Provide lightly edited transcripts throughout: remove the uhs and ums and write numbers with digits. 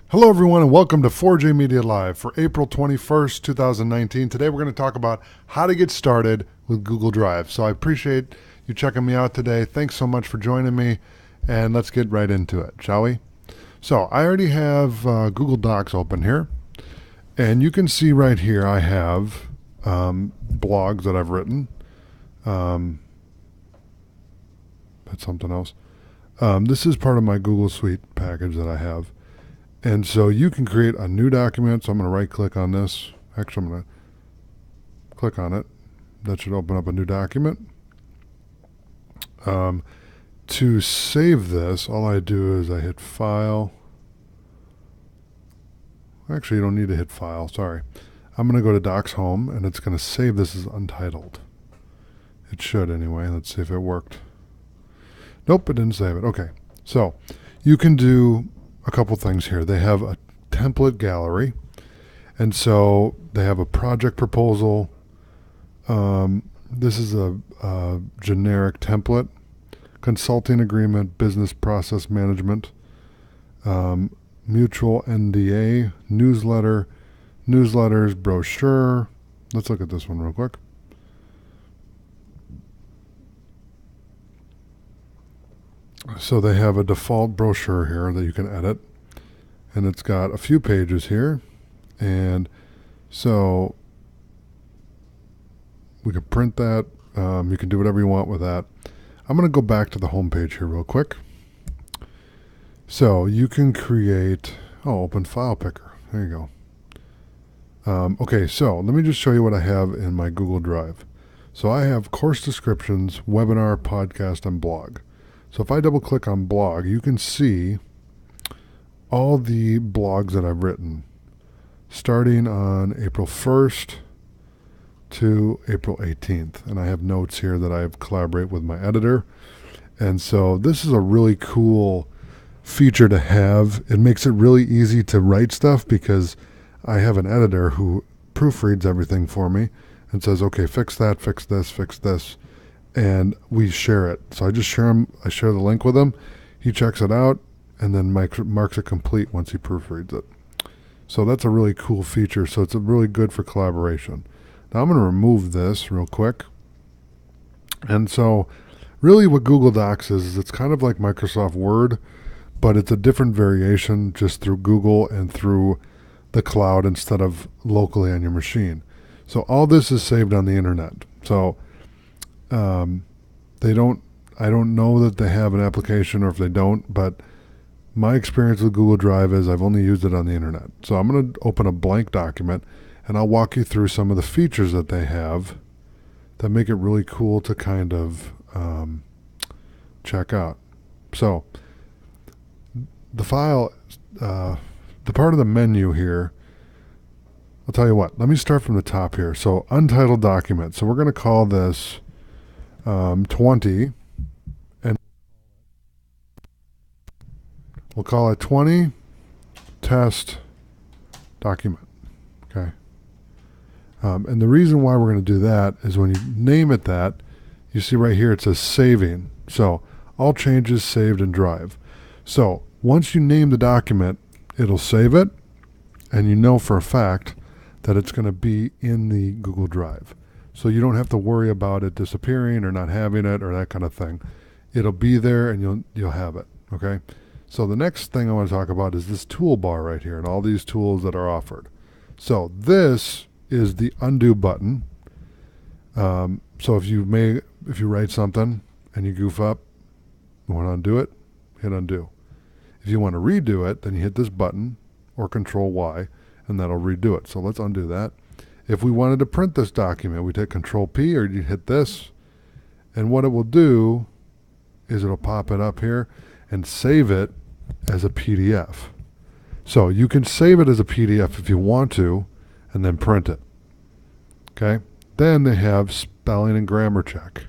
Hello, everyone, and welcome to 4J Media Live for April 21st, 2019. Today, we're going to talk about how to get started with Google Drive. So, I appreciate you checking me out today. Thanks so much for joining me, and let's get right into it, shall we? So, I already have Google Docs open here, and you can see right here I have blogs that I've written. That's something else. This is part of my Google Suite package that I have. And so you can create a new document. So I'm going to right click on this. Actually, I'm going to click on it. That should open up a new document. To save this, all I do is I hit File. Actually, you don't need to hit File. Sorry. I'm going to go to Docs Home, and it's going to save this as untitled. It should anyway. Let's see if it worked. Nope, it didn't save it. Okay. So you can do a couple things here. They have a template gallery, and so they have a project proposal. This is a generic template, consulting agreement, business process management, mutual NDA, newsletters, brochure. Let's look at this one real quick. So they have a default brochure here that you can edit, and it's got a few pages here, and so we can print that. You can do whatever you want with that. I'm going to go back to the home page here real quick. So you can create, open file picker. There you go. Okay, so let me just show you what I have in my Google Drive. So I have course descriptions, webinar, podcast, and blog. So if I double click on blog, you can see all the blogs that I've written starting on April 1st to April 18th. And I have notes here that I collaborate with my editor. And so this is a really cool feature to have. It makes it really easy to write stuff because I have an editor who proofreads everything for me and says, okay, fix that, fix this. And we share it. So I just share the link with him. He checks it out and then marks it complete once he proofreads it. So that's a really cool feature. So it's really good for collaboration. Now I'm going to remove this real quick. And so really what Google Docs is it's kind of like Microsoft Word, but it's a different variation just through Google and through the cloud instead of locally on your machine. So all this is saved on the internet. So I don't know that they have an application or if they don't, but my experience with Google Drive is I've only used it on the internet. So I'm going to open a blank document and I'll walk you through some of the features that they have that make it really cool to kind of check out. So the file, the part of the menu here, I'll tell you what, let me start from the top here. So untitled document. So we're going to call this 20, and we'll call it 20 test document. Okay. And the reason why we're going to do that is when you name it that, you see right here it says saving. So all changes saved in Drive. So once you name the document, it'll save it, and you know for a fact that it's going to be in the Google Drive. So you don't have to worry about it disappearing or not having it or that kind of thing. It'll be there and you'll have it. Okay. So the next thing I want to talk about is this toolbar right here and all these tools that are offered. So this is the undo button. So if you write something and you goof up, you want to undo it, hit undo. If you want to redo it, then you hit this button or Control Y and that'll redo it. So let's undo that. If we wanted to print this document, we'd hit Control P or you'd hit this. And what it will do is it'll pop it up here and save it as a PDF. So you can save it as a PDF if you want to and then print it. Okay. Then they have spelling and grammar check.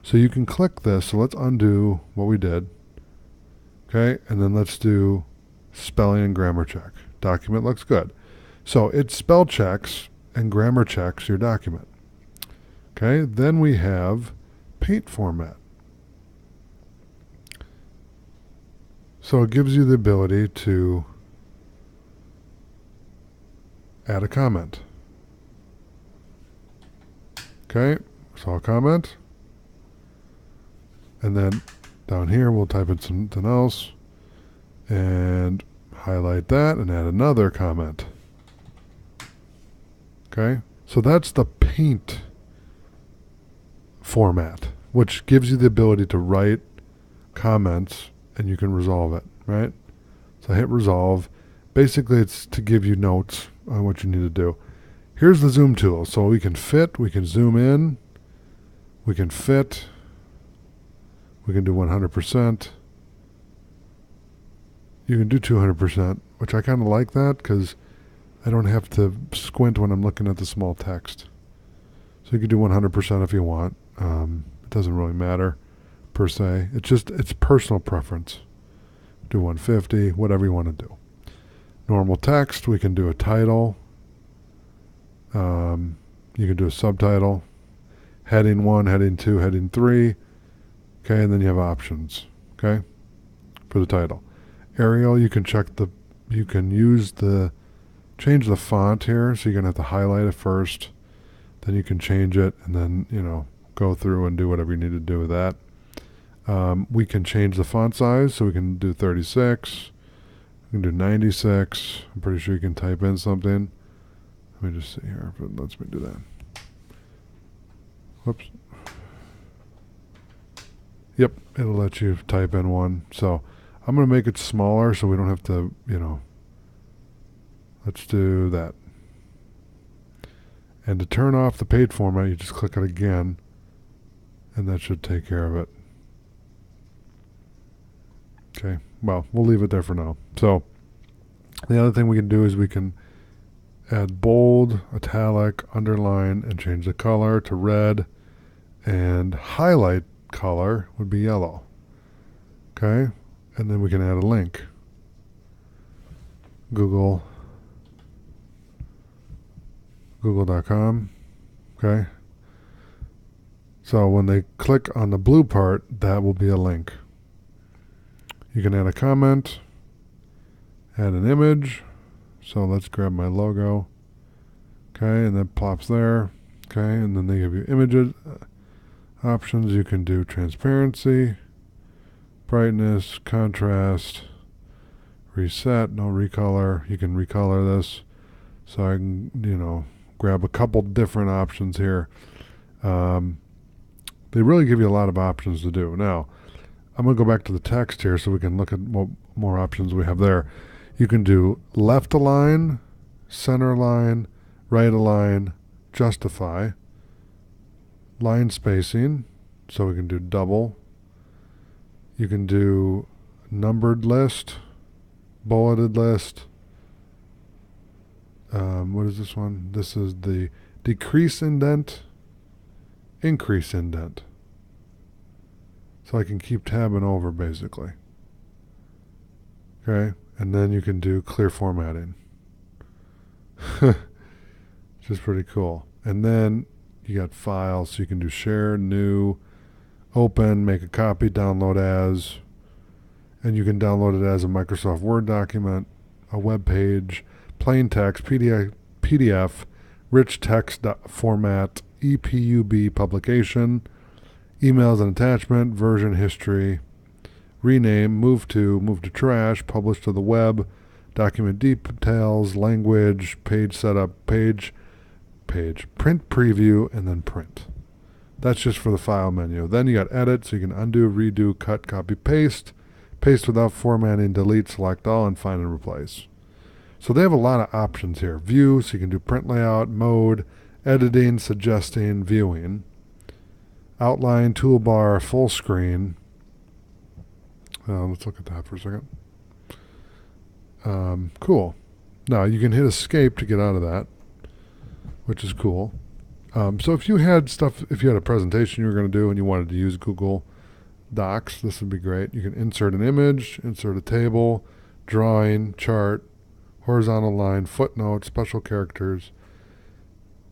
So you can click this. So let's undo what we did. Okay. And then let's do spelling and grammar check. Document looks good. So it spell checks and grammar checks your document. Okay, then we have paint format. So it gives you the ability to add a comment. Okay, so I'll comment. And then down here, we'll type in something else and highlight that and add another comment. Okay, so that's the Paint format, which gives you the ability to write comments and you can resolve it, right? So I hit resolve. Basically, it's to give you notes on what you need to do. Here's the zoom tool. So we can fit, we can zoom in, we can fit, we can do 100%. You can do 200%, which I kind of like that because I don't have to squint when I'm looking at the small text. So you can do 100% if you want. It doesn't really matter per se. It's personal preference. Do 150, whatever you want to do. Normal text, we can do a title. You can do a subtitle. Heading 1, heading 2, heading 3. Okay, and then you have options, okay, for the title. Arial, you can change the font here, so you're gonna have to highlight it first, then you can change it, and then, go through and do whatever you need to do with that. We can change the font size, so we can do 36, we can do 96, I'm pretty sure you can type in something. Let me just see here if it lets me do that. Whoops. Yep, it'll let you type in one. So I'm going to make it smaller so we don't have to, let's do that. And to turn off the page format, you just click it again, and that should take care of it. Okay, well, we'll leave it there for now. So the other thing we can do is we can add bold, italic, underline, and change the color to red, and highlight color would be yellow. Okay, and then we can add a link. Google.com. Okay, so when they click on the blue part, that will be a link. You can add a comment, add an image. So let's grab my logo. Okay, and that plops there. Okay, and then they give you images options. You can do transparency, brightness, contrast, reset, no recolor. You can recolor this. So I can, grab a couple different options here. They really give you a lot of options to do. Now, I'm going to go back to the text here so we can look at what more options we have there. You can do left align, center align, right align, justify, line spacing, so we can do double. You can do numbered list, bulleted list. What is this one? This is the decrease indent, increase indent. So I can keep tabbing over basically. Okay, and then you can do clear formatting. Which is pretty cool. And then you got files, so you can do share, new, open, make a copy, download as, and you can download it as a Microsoft Word document, a web page, plain text, PDF, rich text format, EPUB publication, emails and attachment, version history, rename, move to trash, publish to the web, document details, language, page setup, page, print preview, and then print. That's just for the file menu. Then you got edit, so you can undo, redo, cut, copy, paste without formatting, delete, select all, and find and replace. So they have a lot of options here. View, so you can do print layout, mode, editing, suggesting, viewing. Outline, toolbar, full screen. Let's look at that for a second. Cool. Now you can hit escape to get out of that, which is cool. So if you had a presentation you were going to do and you wanted to use Google Docs, this would be great. You can insert an image, insert a table, drawing, chart, horizontal line, footnote, special characters,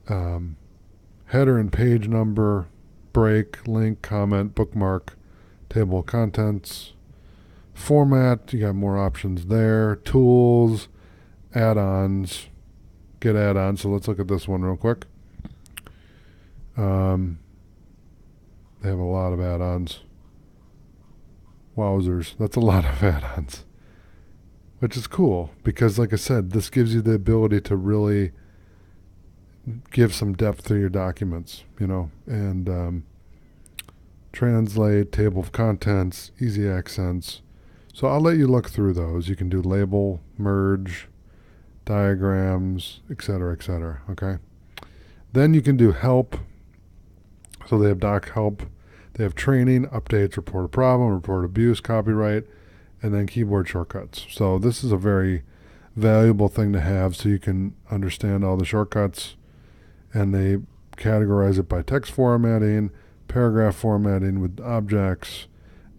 header and page number, break, link, comment, bookmark, table of contents, format, you got more options there, tools, add-ons, get add-ons. So let's look at this one real quick. They have a lot of add-ons. Wowzers, that's a lot of add-ons, which is cool because, like I said, this gives you the ability to really give some depth to your documents, and translate, table of contents, easy accents. So I'll let you look through those. You can do label, merge, diagrams, etc., etc. Okay. Then you can do help. So they have doc help. They have training, updates, report a problem, report abuse, copyright, and then keyboard shortcuts. So this is a very valuable thing to have so you can understand all the shortcuts. And they categorize it by text formatting, paragraph formatting with objects,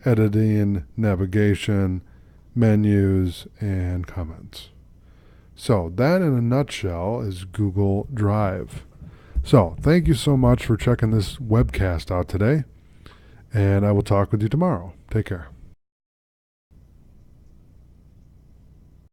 editing, navigation, menus, and comments. So that in a nutshell is Google Drive. So thank you so much for checking this webcast out today, and I will talk with you tomorrow. Take care.